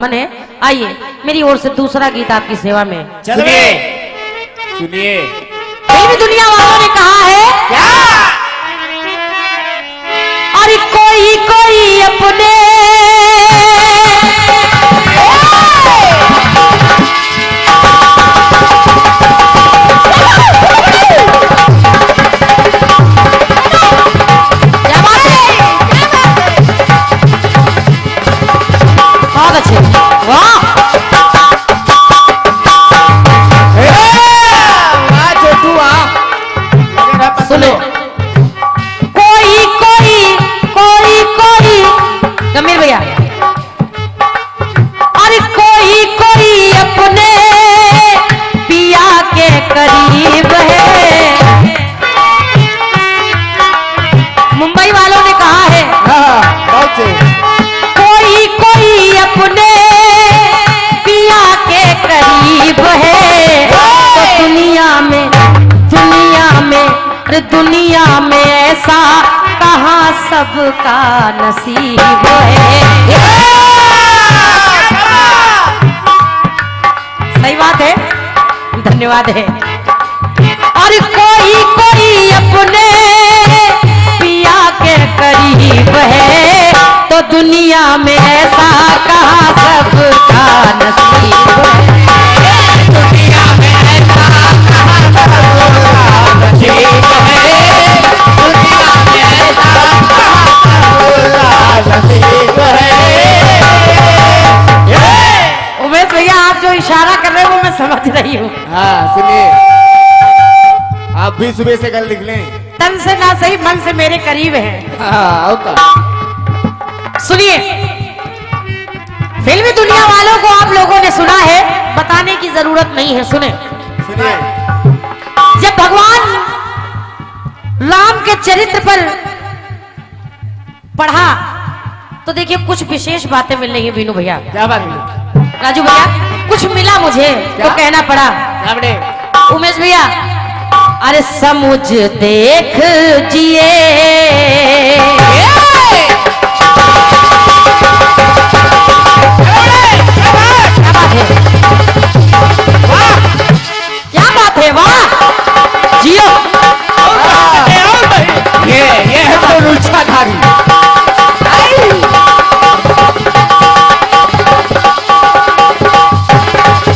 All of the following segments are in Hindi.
मने आइए मेरी ओर से दूसरा गीत आपकी सेवा में। सुनिए सुनिए, फिल्मी दुनिया वालों ने कहा है क्या? अरे कोई कोई अपने बहुत अच्छे, वाह सुनो, कोई कोई कोई कोई गंभीर भैया, अरे कोई कोई अपने पिया के करीब है। मुंबई वालों ने कहा है कोई कोई अपने पिया के करीब है। तो दुनिया में ऐसा कहाँ सबका नसीब है। सही बात है, धन्यवाद है। और कोई कोई अपने पिया के करीब है। तो दुनिया में ऐसा कहाँ सबका नसीब है। दुनिया में ऐसा कहाँ सबका नसीब है। दुनिया में ऐसा कहाँ नसीब है। उमेश भैया आप जो इशारा कर रहे हो वो मैं समझ रही हूँ। हाँ सुनिए, आप भी सुबह से कल लिख लें। तन से ना सही मन से मेरे करीब है। हाँ सुनिए, फिल्मी दुनिया वालों को आप लोगों ने सुना है, बताने की जरूरत नहीं है। सुने सुनिए, जब भगवान राम के चरित्र पर पढ़ा तो देखिए कुछ विशेष बातें मिल रही है। बीनू भैया, क्या बात है? राजू भैया, कुछ मिला मुझे तो कहना पड़ा। उमेश भैया, अरे समुझ देख जिए क्या बात है, वाह जियो। ये है तो रुच्छाधारी।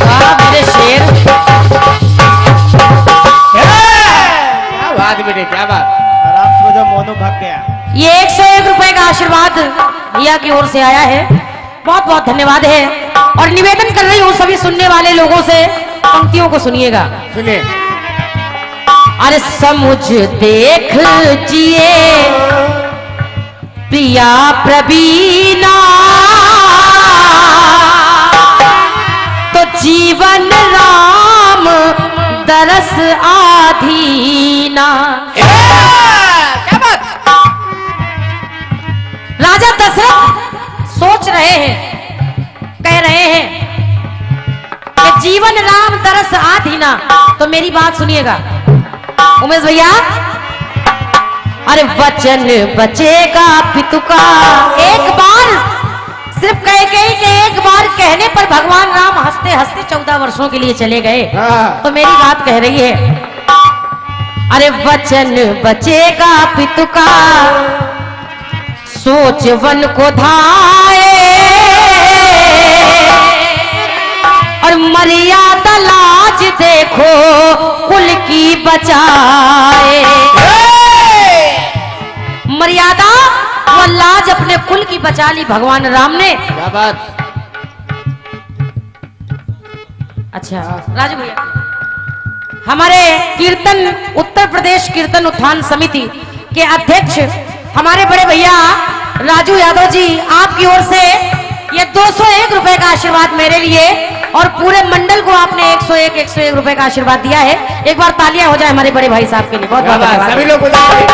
वाह मेरे शेर, क्या बात बेटे, क्या बात। आराम से जो मोनू भाग गया। ये 101 रुपए का आशीर्वाद भैया की ओर से आया है, बहुत बहुत धन्यवाद है। और निवेदन कर रही हूँ सभी सुनने वाले लोगों से, पंक्तियों को सुनिएगा। सुनिए, अरे समुझ देख जिए प्रिया प्रवीणा, तो जीवन राम दरस आधीना। क्या बात। राजा दशरथ सोच रहे हैं, कह रहे हैं कि जीवन राम तरस आधीना। तो मेरी बात सुनिएगा उमेश भैया, अरे वचन बचेगा पितु का एक बार, सिर्फ कह गई कि एक बार कहने पर भगवान राम हंसते हंसते 14 वर्षों के लिए चले गए। तो मेरी बात कह रही है, अरे वचन बचेगा पितु का सोच वन को धाए, और मर्यादा लाज देखो कुल की बचाए। मर्यादा व लाज अपने कुल की बचा ली भगवान राम ने। क्या बात। अच्छा राजू भैया, हमारे कीर्तन उत्तर प्रदेश कीर्तन उत्थान समिति के अध्यक्ष हमारे बड़े भैया राजू यादव जी, आपकी ओर से ये 201 रुपए का आशीर्वाद मेरे लिए और पूरे मंडल को आपने 101 रुपए का आशीर्वाद दिया है। एक बार तालियां हो जाए हमारे बड़े भाई साहब के लिए। बहुत बहुत धन्यवाद सभी लोग बुलाइए।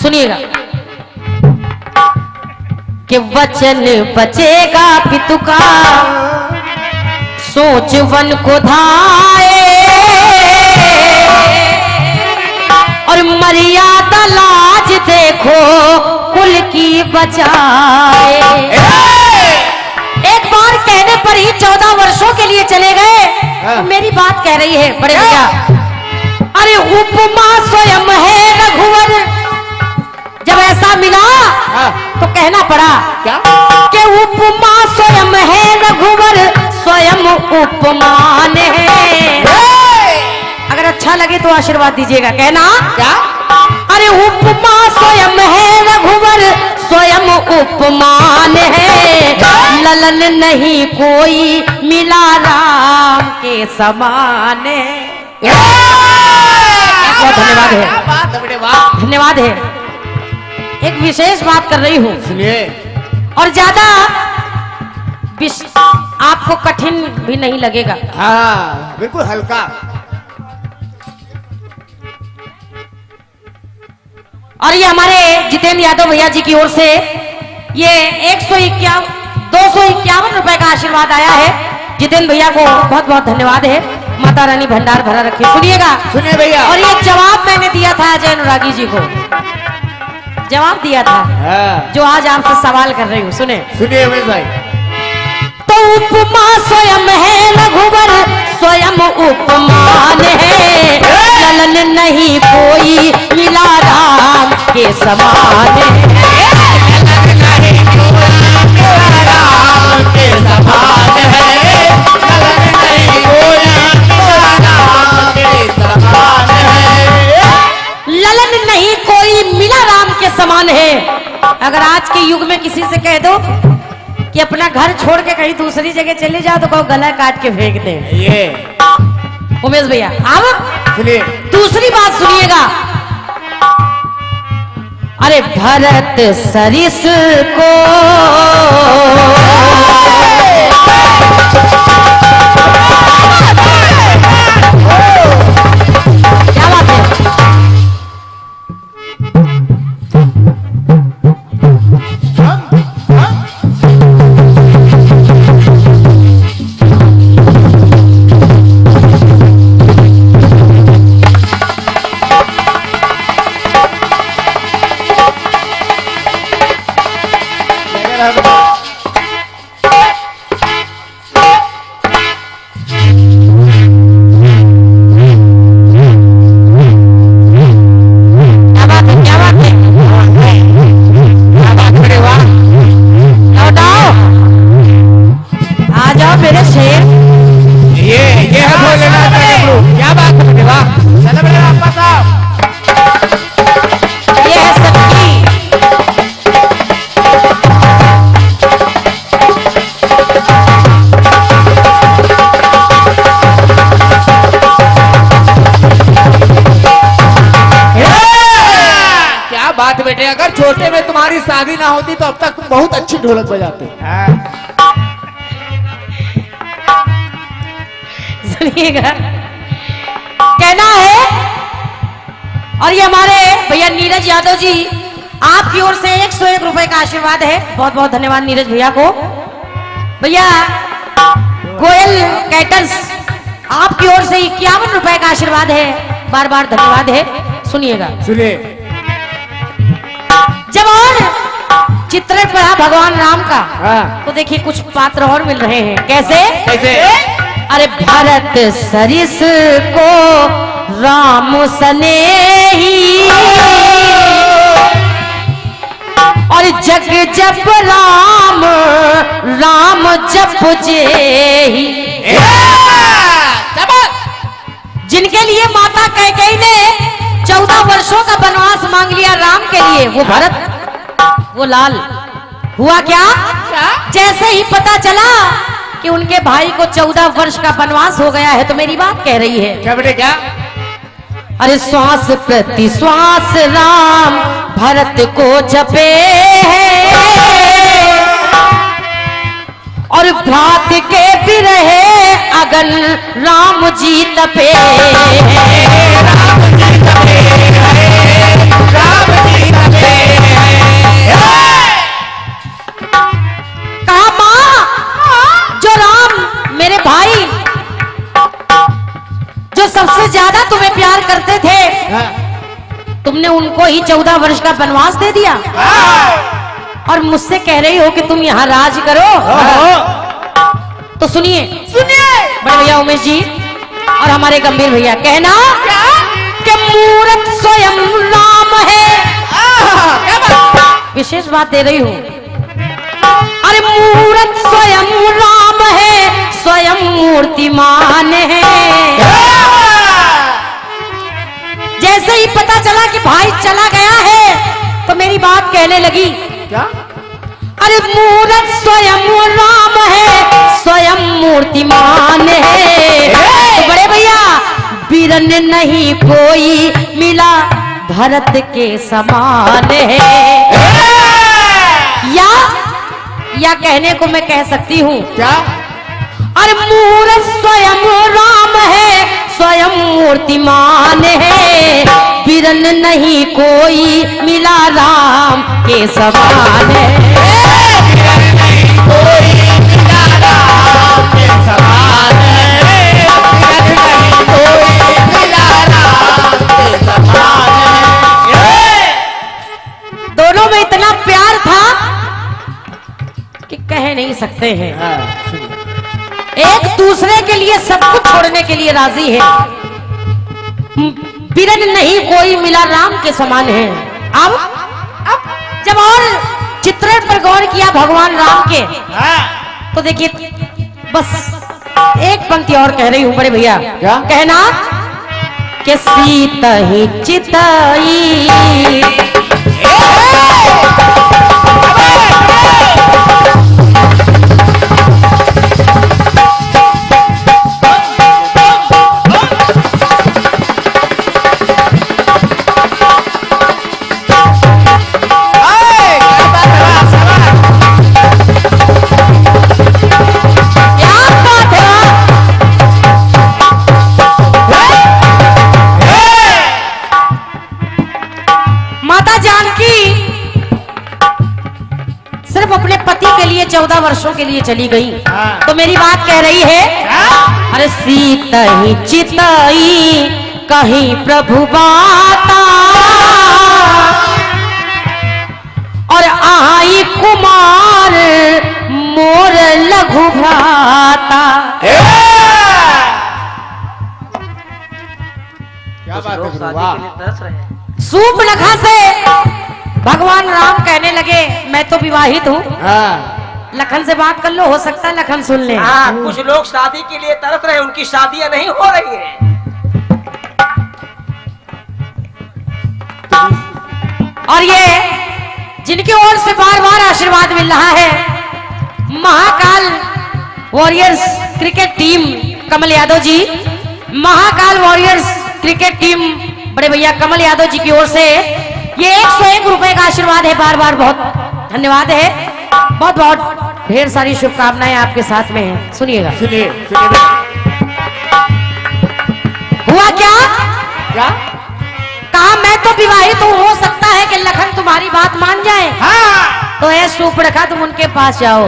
सुनिएगा कि वचन बचेगा पितु का सोच वन को धाए, बचाए। एक बार कहने पर ही 14 वर्षों के लिए चले गए। तो मेरी बात कह रही है बड़े भैया, अरे उपमा स्वयं है रघुवर। जब ऐसा मिला तो कहना पड़ा क्या कि उपमा स्वयं है रघुवर, स्वयं उपमान है। अगर अच्छा लगे तो आशीर्वाद दीजिएगा, कहना क्या? अरे उपमा स्वयं है रघुवर, स्वयं उपमान है। ललन नहीं कोई मिला राम के समान है। बहुत धन्यवाद है, क्या बात है बेटे, वाह। धन्यवाद है। एक विशेष बात कर रही हूँ सुनिए। और ज्यादा आपको कठिन भी नहीं लगेगा। हाँ बिल्कुल हल्का। और ये हमारे जितेंद्र यादव भैया जी की ओर से ये 251 रुपए का आशीर्वाद आया है। जितेंद्र भैया को बहुत बहुत धन्यवाद है। माता रानी भंडार भरा रखे। सुनिएगा, सुनिए भैया। और ये जवाब मैंने दिया था अजय अनुरागी जी को, जवाब दिया था जो आज आपसे सवाल कर रही हूँ। सुनिए उमेश भाई। तो उपमा स्वयं है रघुवर, स्वयं उपमान है। ललन नहीं कोई मिला राम के समान है। राम के समान है, ललन नहीं कोई राम के समान है। ललन नहीं कोई मिला राम के समान है। अगर आज के युग में किसी से कह दो कि अपना घर छोड़ के कहीं दूसरी जगह चले जाओ तो कहो गला काट के फेंक दे। ये उमेश भैया अब सुनिए। दूसरी बात सुनिएगा। अरे भरत सरिस को क्या बात है। बेटे, अगर छोटे में तुम्हारी शादी ना होती तो अब तक तुम बहुत अच्छी ढोलक बजाते। सुनिएगा, कहना है। और ये हमारे भैया नीरज यादव जी, आपकी ओर से 101 रुपए का आशीर्वाद है। बहुत बहुत धन्यवाद नीरज भैया को। भैया गोयल कैटर्स, आपकी ओर से 51 रुपए का आशीर्वाद है। बार बार धन्यवाद है। सुनिएगा, सुनिए। जब और चित्र पढ़ा भगवान राम का, तो देखिए कुछ पात्र और मिल रहे हैं। कैसे कैसे? अरे भरत सरिस को राम सनेही, और जग जप राम राम जप जेही। जिनके लिए माता कैकेयी ने 14 वर्षों का वनवास मांग लिया राम के लिए, वो भरत, वो लाल, हुआ क्या? जैसे ही पता चला कि उनके भाई को 14 वर्ष का वनवास हो गया है, तो मेरी बात कह रही है। क्या बेटे, क्या? अरे श्वास प्रति श्वास राम भरत को जपे है, और भ्रात के बिरहे अगन राम जी तपे। राम जी तपे, राम जी तपे। कहा माँ, जो राम मेरे भाई जो सबसे ज्यादा तुम्हें प्यार करते थे, तुमने उनको ही 14 वर्ष का वनवास दे दिया। और मुझसे कह रही हो कि तुम यहाँ राज करो। तो सुनिए बड़े भैया उमेश जी और हमारे गंभीर भैया, कहना कि मूरत स्वयं राम है। विशेष बात दे रही हूँ। अरे मूरत स्वयं राम है, स्वयं मूर्तिमान है। जैसे ही पता चला कि भाई चला गया है तो मेरी बात कहने लगी, क्या? अरे मूरत स्वयं राम है, स्वयं मूर्तिमान है। तो बड़े भैया बीरन नहीं कोई मिला भरत के समान है। या कहने को मैं कह सकती हूँ, क्या? अरे मूरत स्वयं राम है, स्वयं मूर्तिमान है। बीरन नहीं कोई मिला राम के समान है। कोई मिला राम के समान है। कोई मिला राम के समान है। दोनों में इतना प्यार था कि कह नहीं सकते हैं। एक दूसरे के लिए सब कुछ छोड़ने के लिए राजी है। बीरन नहीं कोई मिला राम के समान है। अब जब और चित्रण पर गौर किया भगवान राम के, तो देखिए बस एक पंक्ति और कह रही हूं बड़े भैया। क्या? कहना कि सीता ही चिताई सिर्फ अपने पति के लिए 14 वर्षों के लिए चली गई। तो मेरी बात कह रही है, अरे सीता ही चिताई कहीं प्रभु बाता और आई कुमार मोर लघु भ्राता। क्या बात है गुरु, वाह। सूर्पनखा से भगवान राम कहने लगे, मैं तो विवाहित हूँ, लखन से बात कर लो, हो सकता है लखन सुन ले। हाँ, कुछ लोग शादी के लिए तरस रहे, उनकी शादियां नहीं हो रही हैं। और ये जिनकी ओर से बार बार आशीर्वाद मिल रहा है, महाकाल वॉरियर्स क्रिकेट टीम कमल Yadav ji, Mahakal warriors cricket team बड़े भैया कमल यादव जी की ओर से ये 101 रुपए का आशीर्वाद है। बार बार बहुत धन्यवाद है। बहुत बहुत ढेर सारी शुभकामनाएं आपके साथ में है। सुनिएगा, सुनिए हुआ क्या? क्या? कहा मैं तो विवाहित हूँ, हो सकता है कि लखन तुम्हारी बात मान जाए। तो है सूर्पनखा, तुम उनके पास जाओ।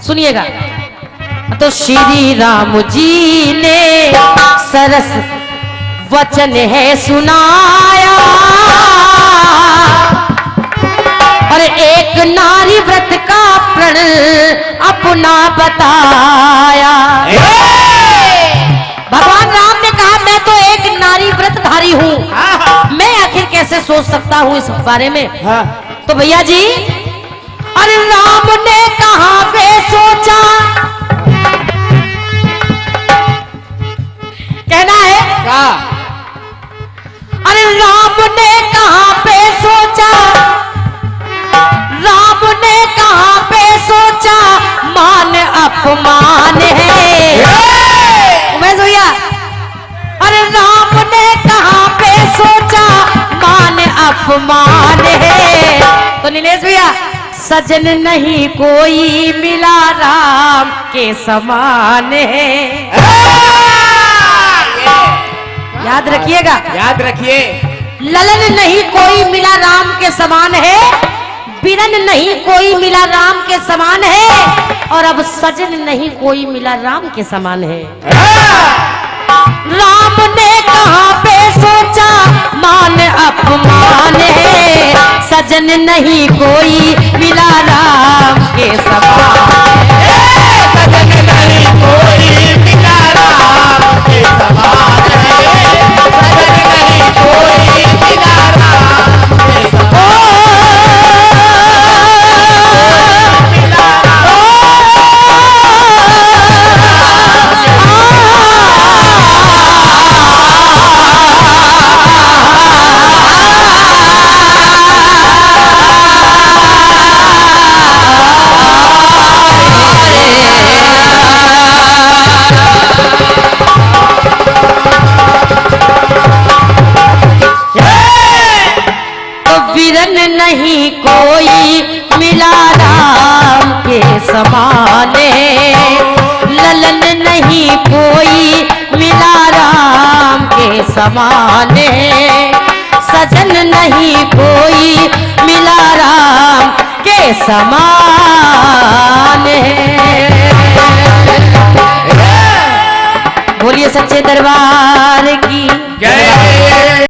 सुनिएगा, तो श्री राम जी ने सरस वचन है सुनाया और एक नारी व्रत का प्रण अपना बताया। भगवान राम ने कहा, मैं तो एक नारी व्रतधारी हूँ, मैं आखिर कैसे सोच सकता हूँ इस बारे में। तो भैया जी, अरे राम ने कहा पे सोचा, कहना है क्या? अरे राम ने कहां पे सोचा, राम ने कहां पे सोचा, मान अपमान है। उमेश भैया, अरे राम ने कहां पे सोचा, मान अपमान है। तो नीलेश भैया, सजन नहीं कोई मिला राम के समान है। याद रखिएगा, याद रखिए, ललन नहीं कोई मिला राम के समान है, बिरन नहीं कोई मिला राम के समान है, और अब सजन नहीं कोई मिला राम के समान है। राम ने कहां पे सोचा, मान अपमान है, सजन सजन नहीं कोई मिला राम के समान। सजन नहीं कोई मिला राम के समान है, सजन नहीं कोई मिला राम के विरन नहीं कोई मिला राम के समाने, ललन नहीं कोई मिला राम के समाने, सजन नहीं कोई मिला राम के समाने। बोलिए सच्चे दरबार की जय।